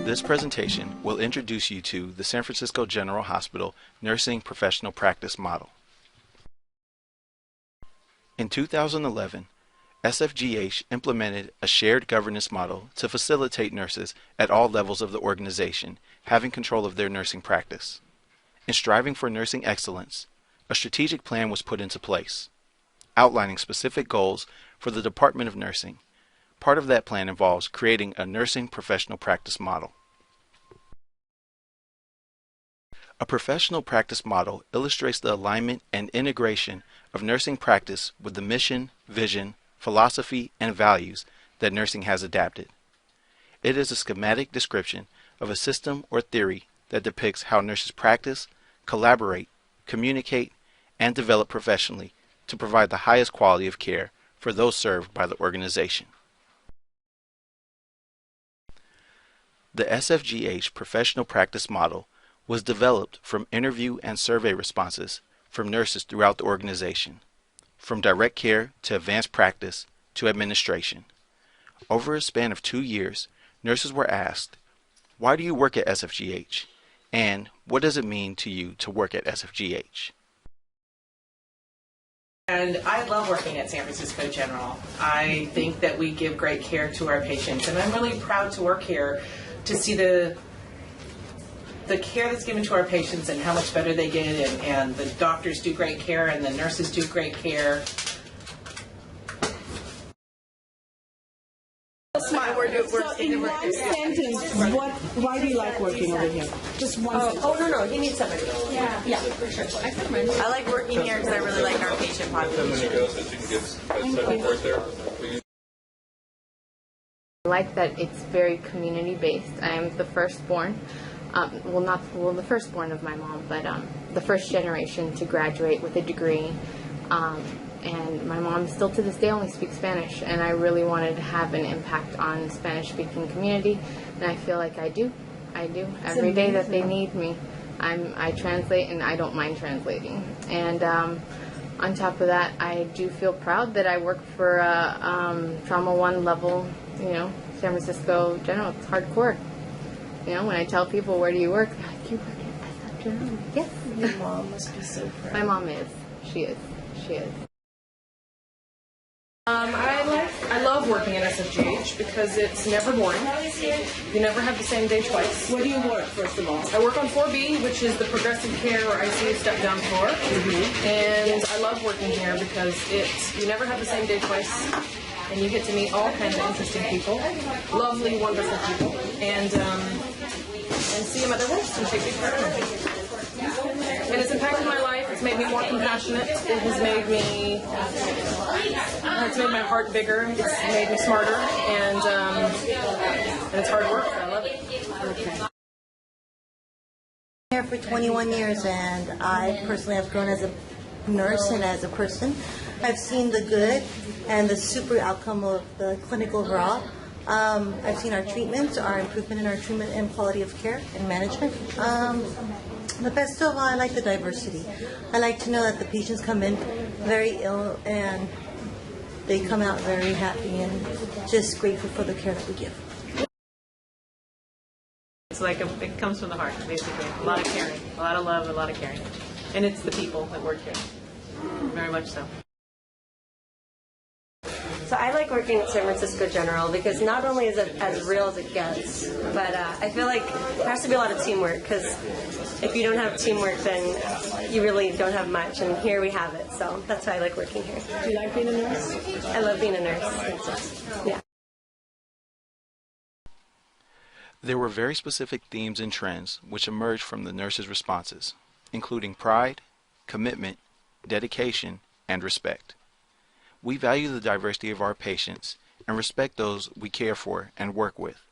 This presentation will introduce you to the San Francisco General Hospital Nursing Professional Practice Model. In 2011, SFGH implemented a shared governance model to facilitate nurses at all levels of the organization having control of their nursing practice. In striving for nursing excellence, a strategic plan was put into place, outlining specific goals for the Department of Nursing. Part of that plan involves creating a nursing professional practice model. A professional practice model illustrates the alignment and integration of nursing practice with the mission, vision, philosophy, and values that nursing has adapted. It is a schematic description of a system or theory that depicts how nurses practice, collaborate, communicate, and develop professionally to provide the highest quality of care for those served by the organization. The SFGH Professional Practice Model was developed from interview and survey responses from nurses throughout the organization, from direct care to advanced practice to administration. Over a span of 2 years, nurses were asked, "Why do you work at SFGH?" and "What does it mean to you to work at SFGH?" And I love working at San Francisco General. I think that we give great care to our patients, and I'm really proud to work here to see the care that's given to our patients and how much better they get, and the doctors do great care and the nurses do great care. In one sentence, why do you like working over here? Just one sentence. No, he needs somebody. Yeah, for sure. I like working here because I really like our patient population. I like that it's very community-based. I'm the firstborn. The firstborn of my mom, but the first generation to graduate with a degree. And my mom still to this day only speaks Spanish, and I really wanted to have an impact on the Spanish-speaking community, and I feel like I do. Every day that they need me, I translate, and I don't mind translating. And on top of that, I do feel proud that I work for Trauma 1 level, San Francisco General. It's hardcore. When I tell people, "Where do you work?" They're like, "You work at SF General?" Yes. Your mom must be so proud. My mom is. She is. I love working at SFGH because it's never boring. You never have the same day twice. Where do you work, first of all? I work on 4B, which is the progressive care or ICU step-down floor. And I love working here because you never have the same day twice. And you get to meet all kinds of interesting people, lovely, wonderful people, and see them at their worst and take good care of them. And it's impacted my life. It's made me more compassionate. It has made my heart bigger. It's made me smarter, and it's hard work. I love it. Okay. Here for 21 years, and I personally have grown as a nurse and as a person. I've seen the good and the super outcome of the clinic overall. I've seen our treatments, our improvement in our treatment and quality of care and management. The best of all, I like the diversity. I like to know that the patients come in very ill and they come out very happy and just grateful for the care that we give. It's like it comes from the heart, basically. A lot of caring, a lot of love, a lot of caring. And it's the people that work here. Very much so. So I like working at San Francisco General because not only is it as real as it gets, but I feel like there has to be a lot of teamwork, because if you don't have teamwork, then you really don't have much, and here we have it. So that's why I like working here. Do you like being a nurse? I love being a nurse. Yeah. There were very specific themes and trends which emerged from the nurses' responses, including pride, commitment, dedication, and respect. We value the diversity of our patients and respect those we care for and work with.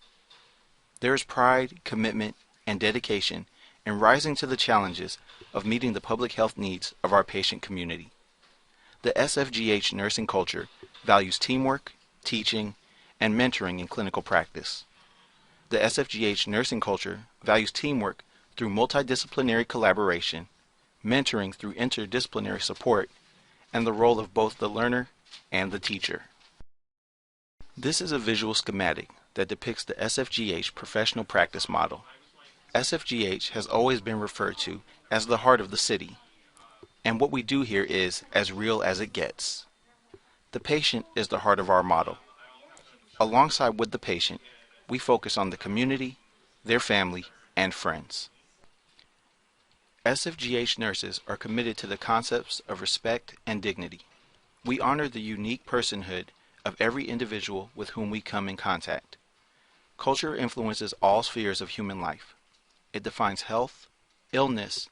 There is pride, commitment, and dedication in rising to the challenges of meeting the public health needs of our patient community. The SFGH nursing culture values teamwork, teaching, and mentoring in clinical practice. The SFGH nursing culture values teamwork through multidisciplinary collaboration, mentoring through interdisciplinary support, and the role of both the learner and the teacher. This is a visual schematic that depicts the SFGH professional practice model. SFGH has always been referred to as the heart of the city, and what we do here is as real as it gets. The patient is the heart of our model. Alongside with the patient, we focus on the community, their family, and friends. SFGH nurses are committed to the concepts of respect and dignity. We honor the unique personhood of every individual with whom we come in contact. Culture influences all spheres of human life. It defines health, illness,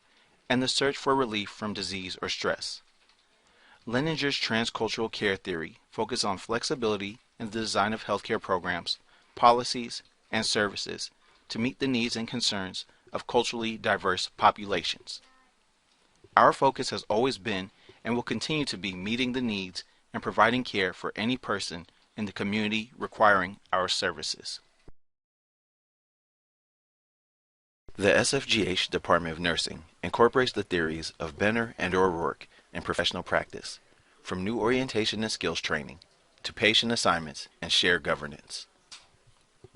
and the search for relief from disease or stress. Leninger's transcultural care theory focuses on flexibility in the design of healthcare programs, policies, and services to meet the needs and concerns of culturally diverse populations. Our focus has always been and will continue to be meeting the needs and providing care for any person in the community requiring our services. The SFGH Department of Nursing incorporates the theories of Benner and O'Rourke in professional practice, from new orientation and skills training to patient assignments and shared governance.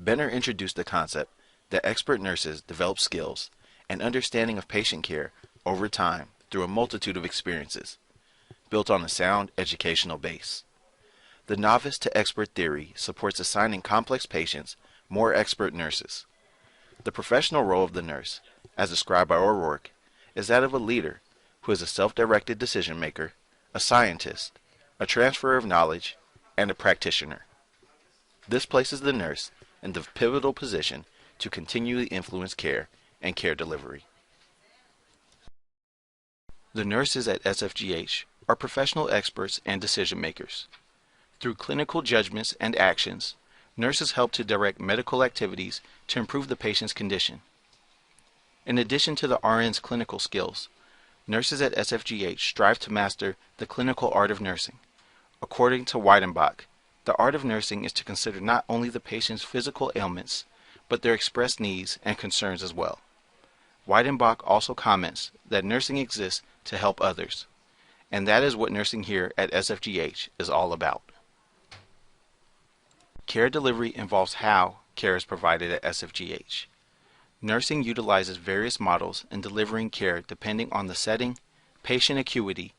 Benner introduced the concept that expert nurses develop skills and understanding of patient care over time through a multitude of experiences, built on a sound educational base. The novice to expert theory supports assigning complex patients more expert nurses. The professional role of the nurse, as described by O'Rourke, is that of a leader who is a self-directed decision maker, a scientist, a transfer of knowledge, and a practitioner. This places the nurse in the pivotal position to continually influence care and care delivery. The nurses at SFGH are professional experts and decision makers. Through clinical judgments and actions, nurses help to direct medical activities to improve the patient's condition. In addition to the RN's clinical skills, nurses at SFGH strive to master the clinical art of nursing. According to Weidenbach, the art of nursing is to consider not only the patient's physical ailments, but their expressed needs and concerns as well. Weidenbach also comments that nursing exists to help others, and that is what nursing here at SFGH is all about. Care delivery involves how care is provided at SFGH. Nursing utilizes various models in delivering care depending on the setting, patient acuity,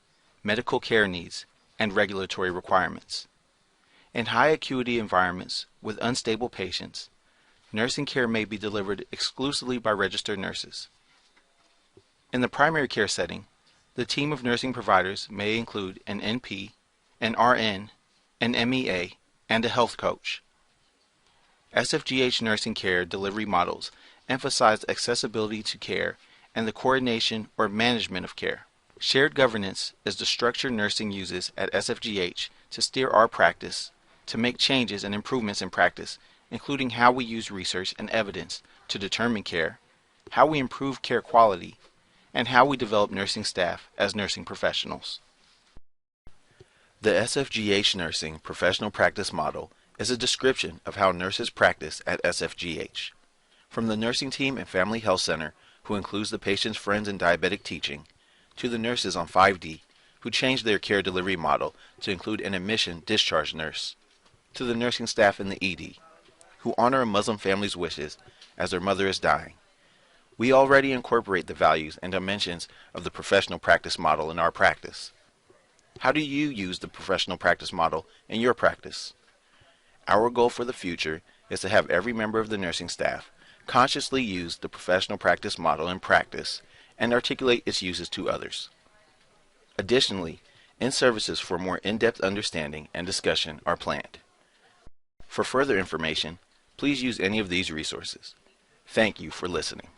medical care needs, and regulatory requirements. In high acuity environments with unstable patients, nursing care may be delivered exclusively by registered nurses. In the primary care setting, the team of nursing providers may include an NP, an RN, an MEA, and a health coach. SFGH nursing care delivery models emphasize accessibility to care and the coordination or management of care. Shared governance is the structure nursing uses at SFGH to steer our practice, to make changes and improvements in practice, including how we use research and evidence to determine care, how we improve care quality, and how we develop nursing staff as nursing professionals. The SFGH Nursing Professional Practice Model is a description of how nurses practice at SFGH. From the nursing team and Family Health Center, who includes the patient's friends in diabetic teaching, to the nurses on 5D, who changed their care delivery model to include an admission discharge nurse, to the nursing staff in the ED, who honor a Muslim family's wishes as their mother is dying. We already incorporate the values and dimensions of the professional practice model in our practice. How do you use the professional practice model in your practice? Our goal for the future is to have every member of the nursing staff consciously use the professional practice model in practice and articulate its uses to others. Additionally, in-services for more in-depth understanding and discussion are planned. For further information, please use any of these resources. Thank you for listening.